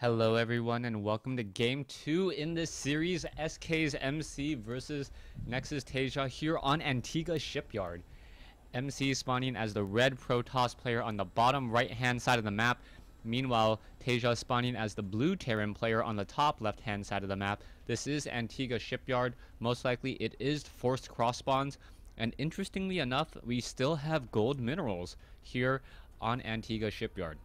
Hello everyone and welcome to game 2 in this series, SKMC versus NexTaeJa here on Antigua Shipyard. MC spawning as the red Protoss player on the bottom right hand side of the map. Meanwhile, TaeJa spawning as the blue Terran player on the top left hand side of the map. This is Antigua Shipyard. Most likely it is forced cross spawns. And interestingly enough, we still have gold minerals here on Antigua Shipyard.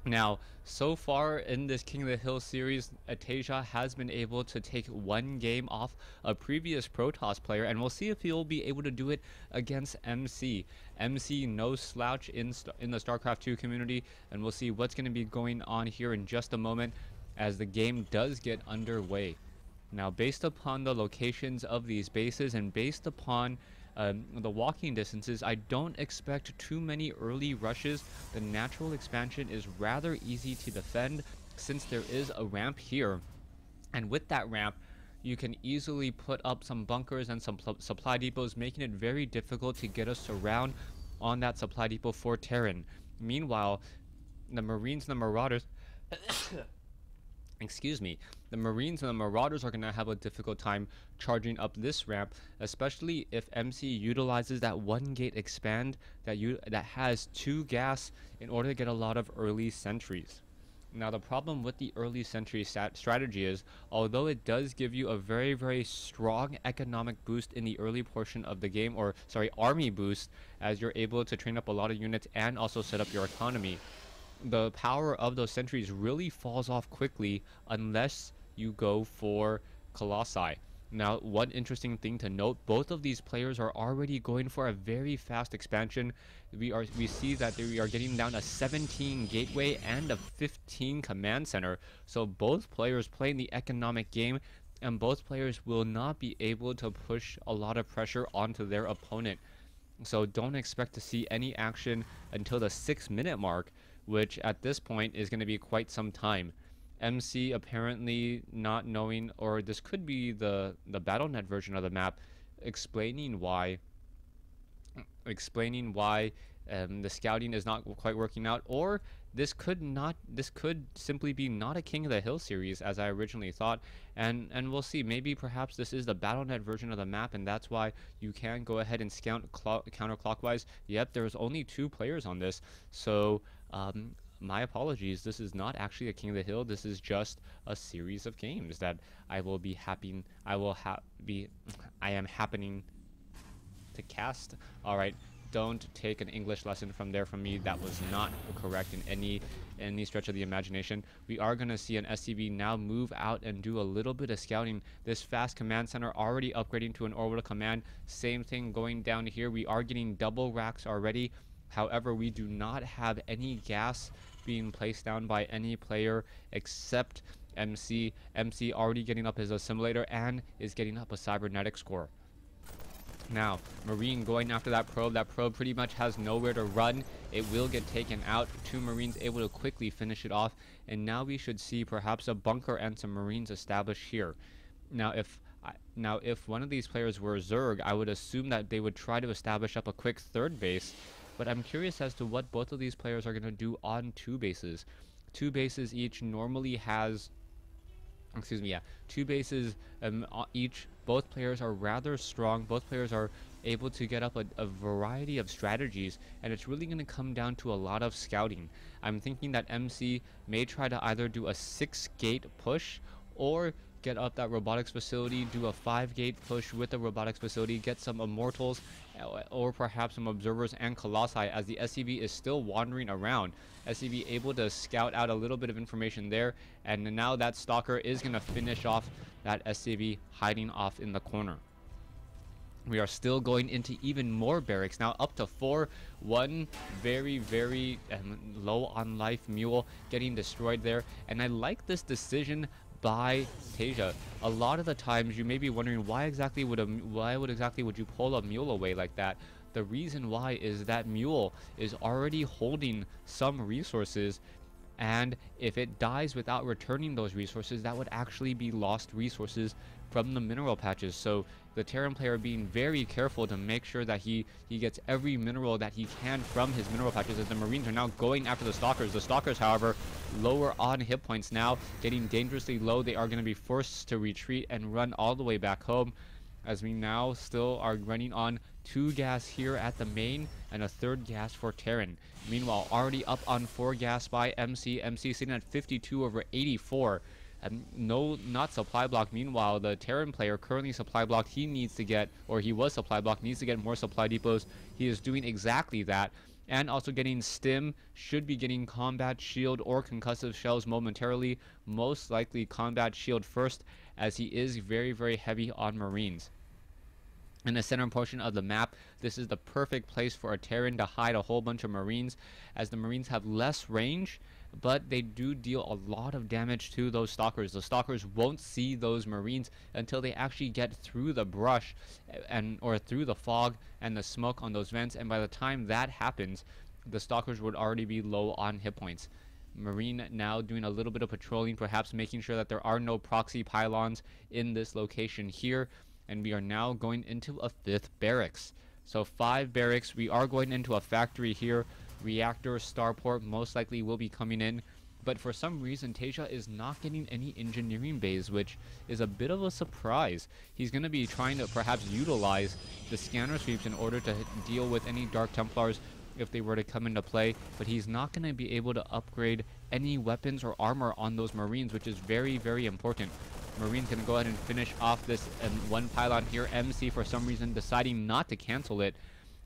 Now, so far in this King of the Hill series, TaeJa has been able to take one game off a previous Protoss player, and we'll see if he'll be able to do it against MC. MC, no slouch in the StarCraft 2 community, and we'll see what's going to be going on here in just a moment as the game does get underway. Now, based upon the locations of these bases and based upon the walking distances, I don't expect too many early rushes. The natural expansion is rather easy to defend since there is a ramp here. And with that ramp, you can easily put up some bunkers and some supply depots, making it very difficult to get us around on that supply depot for Terran. Meanwhile, the Marines and the Marauders... Excuse me, the Marines and the Marauders are going to have a difficult time charging up this ramp, especially if MC utilizes that one gate expand that has 2 gas in order to get a lot of early sentries. Now, the problem with the early sentry strategy is, although it does give you a very strong economic boost in the early portion of the game, or sorry, army boost, as you're able to train up a lot of units and also set up your economy, the power of those sentries really falls off quickly unless you go for Colossi. Now, one interesting thing to note, both of these players are already going for a very fast expansion. We see that we are getting down a 17 gateway and a 15 command center. So both players playing the economic game, and both players will not be able to push a lot of pressure onto their opponent. So don't expect to see any action until the 6-minute mark, which at this point is going to be quite some time. MC apparently not knowing, or this could be the BattleNet version of the map, explaining why the scouting is not quite working out, or this could simply be not a King of the Hill series as I originally thought, and we'll see. Maybe perhaps this is the BattleNet version of the map, and that's why you can go ahead and scout counterclockwise. Yep, there's only 2 players on this, so my apologies. This is not actually a King of the Hill. This is just a series of games that I am happening to cast. All right. Don't take an English lesson from me. That was not correct in any stretch of the imagination. We are going to see an SCV now move out and do a little bit of scouting. This fast command center already upgrading to an orbital command. Same thing going down here. We are getting double racks already. However, we do not have any gas being placed down by any player except MC. MC already getting up his assimilator and is getting up a cybernetic score. Now, Marine going after that probe. That probe pretty much has nowhere to run. It will get taken out. 2 Marines able to quickly finish it off. And now we should see perhaps a bunker and some Marines established here. Now, if one of these players were Zerg, I would assume that they would try to establish up a quick 3rd base. But I'm curious as to what both of these players are going to do on 2 bases. 2 bases each normally has... Excuse me, yeah. 2 bases each. Both players are rather strong. Both players are able to get up a variety of strategies, and it's really going to come down to a lot of scouting. I'm thinking that MC may try to either do a 6-gate push or get up that robotics facility, do a 5-gate push with the robotics facility, get some immortals or perhaps some observers and colossi, as the SCV is still wandering around. SCV able to scout out a little bit of information there, and now that stalker is going to finish off that SCV hiding off in the corner. We are still going into even more barracks now, up to 4. One very low on life mule getting destroyed there, and I like this decision by TaeJa. A lot of the times you may be wondering why exactly would you pull a mule away like that. The reason why is that mule is already holding some resources, and if it dies without returning those resources, that would actually be lost resources from the mineral patches. So the Terran player being very careful to make sure that he gets every mineral that he can from his mineral patches, as the Marines are now going after the Stalkers. The Stalkers, however, lower on hit points now, getting dangerously low. They are going to be forced to retreat and run all the way back home, as we now still are running on 2 gas here at the main and a 3rd gas for Terran. Meanwhile, already up on 4 gas by MC. MC sitting at 52 over 84. No, not supply block. Meanwhile, the Terran player currently supply blocked. He needs to get, or he was supply blocked, needs to get more supply depots. He is doing exactly that. And also getting stim, should be getting combat shield or concussive shells momentarily. Most likely combat shield first, as he is very, very heavy on Marines. In the center portion of the map, this is the perfect place for a Terran to hide a whole bunch of Marines, as the Marines have less range, but they do deal a lot of damage to those Stalkers. The Stalkers won't see those Marines until they actually get through the brush or through the fog and the smoke on those vents, and by the time that happens, the Stalkers would already be low on hit points. Marine now doing a little bit of patrolling, perhaps making sure that there are no proxy pylons in this location here, and we are now going into a 5th barracks. So 5 barracks. We are going into a factory here. Reactor, starport most likely will be coming in, but for some reason TaeJa is not getting any engineering bays, which is a bit of a surprise. He's going to be trying to perhaps utilize the scanner sweeps in order to deal with any Dark Templars if they were to come into play, but he's not going to be able to upgrade any weapons or armor on those Marines, which is very, very important. Marines going to go ahead and finish off this one pylon here. MC for some reason deciding not to cancel it,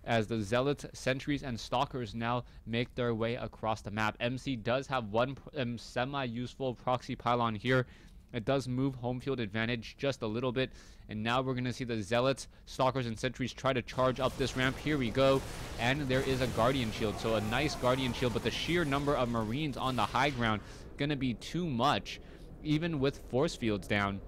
as the Zealots, Sentries, and Stalkers now make their way across the map. MC does have one semi-useful proxy pylon here. It does move home field advantage just a little bit, and now we're going to see the Zealots, Stalkers, and Sentries try to charge up this ramp. Here we go, and there is a Guardian Shield, so a nice Guardian Shield, but the sheer number of Marines on the high ground going to be too much, even with force fields down.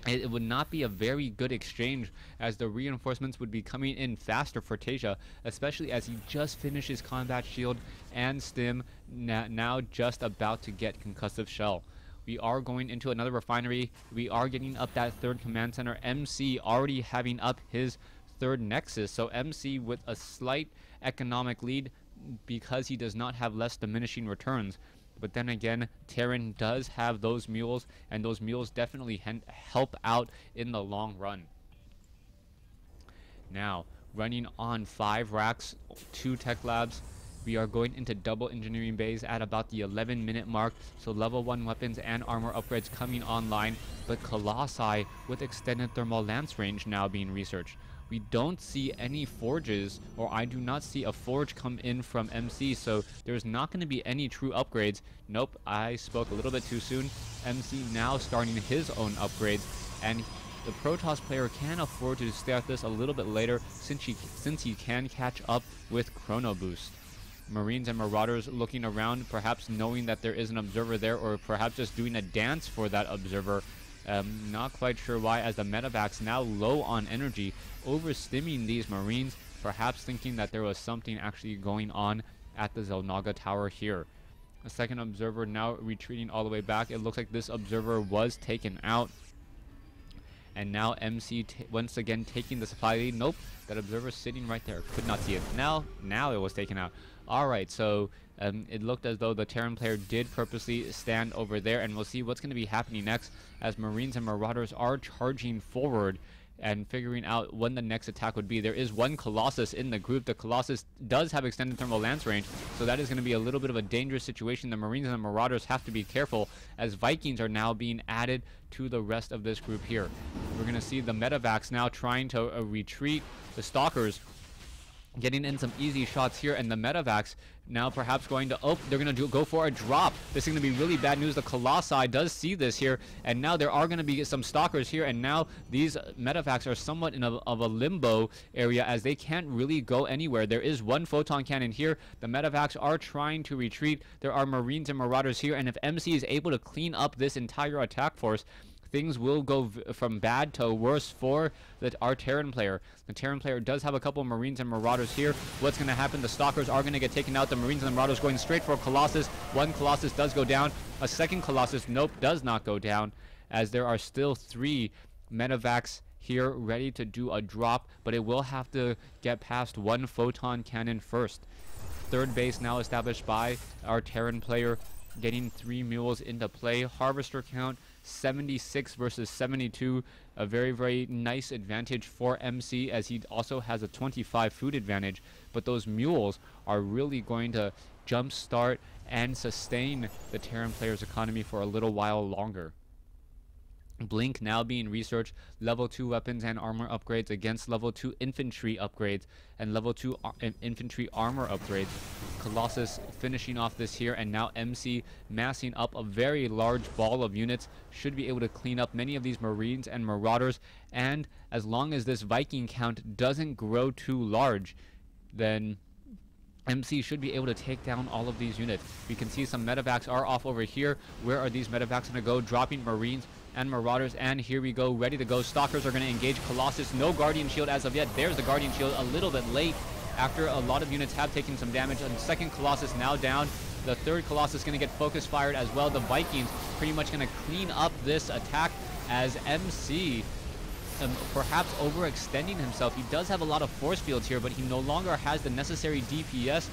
It would not be a very good exchange, as the reinforcements would be coming in faster for TaeJa, especially as he just finished his combat shield and stim, now just about to get concussive shell. We are going into another refinery. We are getting up that 3rd command center. MC already having up his 3rd nexus, so MC with a slight economic lead because he does not have less diminishing returns. But then again, Terran does have those mules, and those mules definitely help out in the long run. Now, running on 5 racks, 2 tech labs, we are going into double engineering bays at about the 11-minute mark, so level 1 weapons and armor upgrades coming online, but Colossi with extended thermal lance range now being researched. We don't see any forges, or I do not see a forge come in from MC, so there's not going to be any true upgrades. Nope, I spoke a little bit too soon. MC now starting his own upgrades, and the Protoss player can afford to stay at this a little bit later since he can catch up with Chrono Boost. Marines and Marauders looking around, perhaps knowing that there is an observer there, or perhaps just doing a dance for that observer. Not quite sure why, as the medevacs now low on energy, overstimming these Marines, perhaps thinking that there was something actually going on at the Zelnaga tower here. A second observer now retreating all the way back. It looks like this observer was taken out, and now MC once again taking the supply lead. Nope, that observer sitting right there, could not see it. Now it was taken out. Alright, so it looked as though the Terran player did purposely stand over there, and we'll see what's going to be happening next as Marines and Marauders are charging forward and figuring out when the next attack would be. There is one Colossus in the group. The Colossus does have extended thermal lance range, so that is going to be a little bit of a dangerous situation. The Marines and the Marauders have to be careful, as Vikings are now being added to the rest of this group here. We're going to see the medevacs now trying to retreat. The Stalkers getting in some easy shots here, and the medevacs now perhaps going to, oh, they're going to go for a drop. This is going to be really bad news. The Colossi does see this here, and now there are going to be some Stalkers here, and now these medevacs are somewhat in of a limbo area, as they can't really go anywhere. There is one photon cannon here. The medevacs are trying to retreat. There are Marines and Marauders here, and if MC is able to clean up this entire attack force, things will go from bad to worse for our Terran player. The Terran player does have a couple of Marines and Marauders here. What's going to happen? The Stalkers are going to get taken out. The Marines and the Marauders going straight for Colossus. One Colossus does go down. A second Colossus, nope, does not go down, as there are still 3 Medivacs here ready to do a drop, but it will have to get past one photon cannon first. Third base now established by our Terran player, getting 3 mules into play. Harvester count 76 versus 72, a very, very nice advantage for MC, as he also has a 25 food advantage. But those mules are really going to jumpstart and sustain the Terran player's economy for a little while longer. Blink now being researched, level 2 weapons and armor upgrades against level 2 infantry upgrades and level 2 infantry armor upgrades. Colossus finishing off this here, and now MC massing up a very large ball of units, should be able to clean up many of these Marines and Marauders, and as long as this Viking count doesn't grow too large, then MC should be able to take down all of these units. We can see some medevacs are off over here. Where are these medevacs going to go? Dropping Marines and Marauders, and here we go, ready to go. Stalkers are going to engage Colossus. No Guardian Shield as of yet. There's the Guardian Shield a little bit late after a lot of units have taken some damage. And the second Colossus now down. The third Colossus going to get focus fired as well. The Vikings pretty much going to clean up this attack as MC perhaps overextending himself. He does have a lot of force fields here, but he no longer has the necessary DPS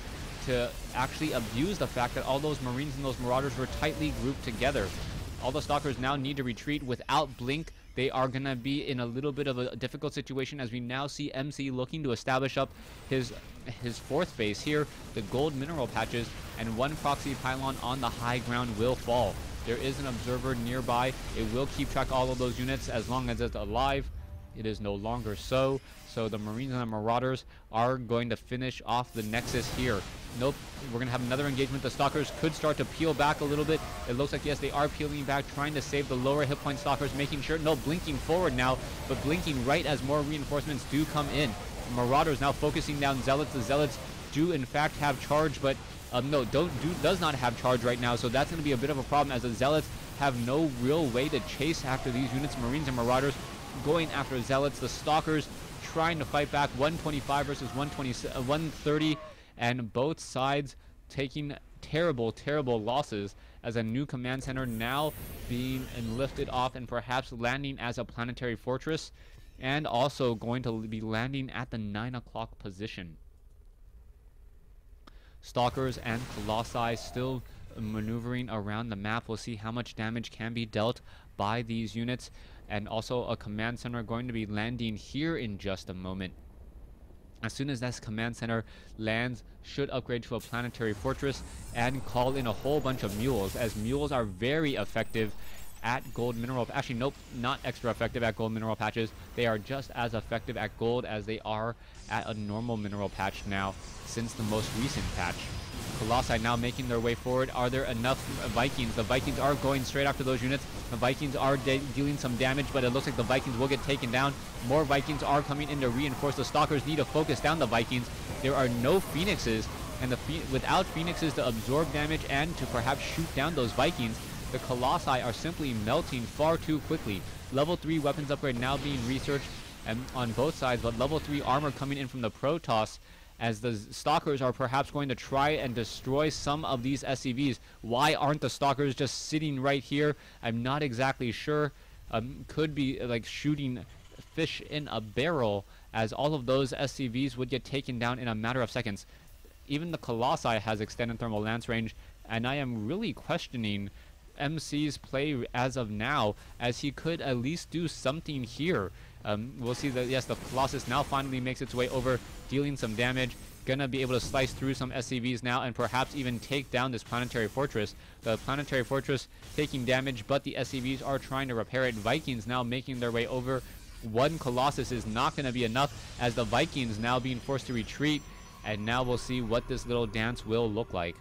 to actually abuse the fact that all those Marines and those Marauders were tightly grouped together. All the Stalkers now need to retreat without Blink. They are going to be in a little bit of a difficult situation, as we now see MC looking to establish up his fourth base here. The gold mineral patches and one proxy pylon on the high ground will fall. There is an observer nearby. It will keep track of all of those units as long as it's alive. It is no longer so. So the Marines and the Marauders are going to finish off the Nexus here. Nope, we're going to have another engagement. The Stalkers could start to peel back a little bit. It looks like, yes, they are peeling back, trying to save the lower hit point Stalkers, making sure, no, blinking forward now, but blinking right as more reinforcements do come in. Marauders now focusing down Zealots. The Zealots do, in fact, have charge, but no, does not have charge right now, so that's going to be a bit of a problem, as the Zealots have no real way to chase after these units. Marines and Marauders going after Zealots. The Stalkers trying to fight back, 125 versus 130, and both sides taking terrible, terrible losses, as a new command center now being lifted off and perhaps landing as a planetary fortress, and also going to be landing at the 9 o'clock position. Stalkers and Colossi still maneuvering around the map. We'll see how much damage can be dealt by these units, and also a command center going to be landing here in just a moment. As soon as this command center lands, should upgrade to a planetary fortress and call in a whole bunch of mules, as mules are very effective at gold mineral. Actually, nope, not extra effective at gold mineral patches. They are just as effective at gold as they are at a normal mineral patch now, since the most recent patch. Colossi now making their way forward. Are there enough Vikings? The Vikings are going straight after those units. The Vikings are dealing some damage, but it looks like the Vikings will get taken down. More Vikings are coming in to reinforce. The Stalkers need to focus down the Vikings. There are no Phoenixes, and without Phoenixes to absorb damage and to perhaps shoot down those Vikings, the Colossi are simply melting far too quickly. Level 3 weapons upgrade now being researched on both sides, but level 3 armor coming in from the Protoss, as the Stalkers are perhaps going to try and destroy some of these SCVs. Why aren't the Stalkers just sitting right here? I'm not exactly sure. Could be like shooting fish in a barrel, as all of those SCVs would get taken down in a matter of seconds. Even the Colossi has extended thermal lance range, and I am really questioning MC's play as of now, as he could at least do something here. We'll see that, yes, the Colossus now finally makes its way over, dealing some damage. Gonna be able to slice through some SCVs now and perhaps even take down this planetary fortress. The planetary fortress taking damage, but the SCVs are trying to repair it. Vikings now making their way over. One Colossus is not going to be enough, as the Vikings now being forced to retreat. And now we'll see what this little dance will look like.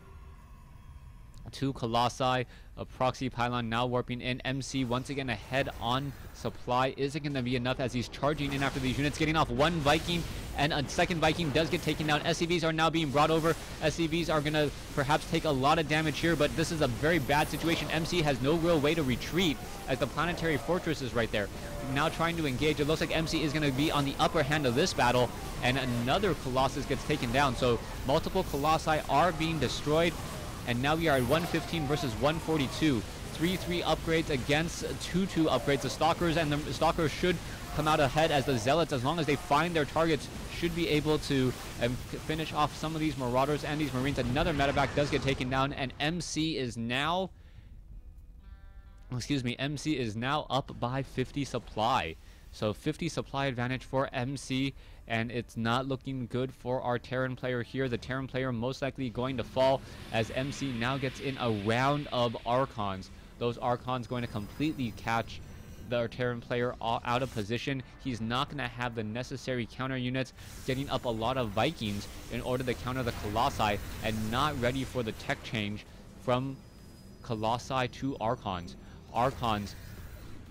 2 Colossi, a proxy pylon now warping in. MC once again ahead on supply. Is it going to be enough, as he's charging in after these units, getting off one Viking, and a second Viking does get taken down. SCVs are now being brought over. SCVs are going to perhaps take a lot of damage here, but this is a very bad situation. MC has no real way to retreat, as the planetary fortress is right there. Now trying to engage. It looks like MC is going to be on the upper hand of this battle, and another Colossus gets taken down. So multiple Colossi are being destroyed. And now we are at 115 versus 142. 3-3 upgrades against 2-2 upgrades. The Stalkers and the Stalkers should come out ahead, as the Zealots, as long as they find their targets, should be able to finish off some of these Marauders and these Marines. Another medevac does get taken down, and MC is now up by 50 supply. So 50 supply advantage for MC, and it's not looking good for our Terran player here. The Terran player most likely going to fall, as MC now gets in a round of Archons. Those Archons going to completely catch the Terran player out of position. He's not going to have the necessary counter units, getting up a lot of Vikings in order to counter the Colossi, and not ready for the tech change from Colossi to Archons. Archons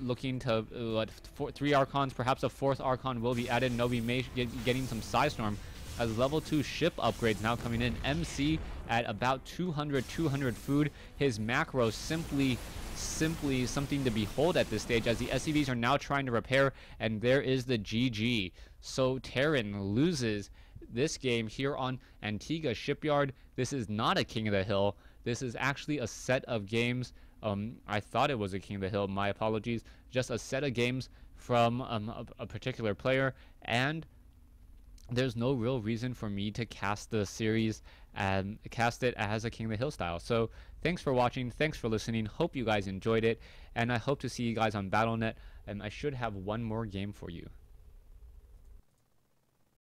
looking to 3 Archons, perhaps a 4th Archon will be added. Nobi may getting some Psystorm, as level 2 ship upgrades now coming in. MC at about 200 food. His macro simply something to behold at this stage, as the SCVs are now trying to repair, and there is the GG. So Terran loses this game here on Antigua Shipyard. This is not a King of the Hill. This is actually a set of games. I thought it was a King of the Hill. My apologies. Just a set of games from a particular player, and there's no real reason for me to cast the series and cast it as a King of the Hill style. So thanks for watching, thanks for listening, hope you guys enjoyed it, and I hope to see you guys on Battle.net, and I should have one more game for you.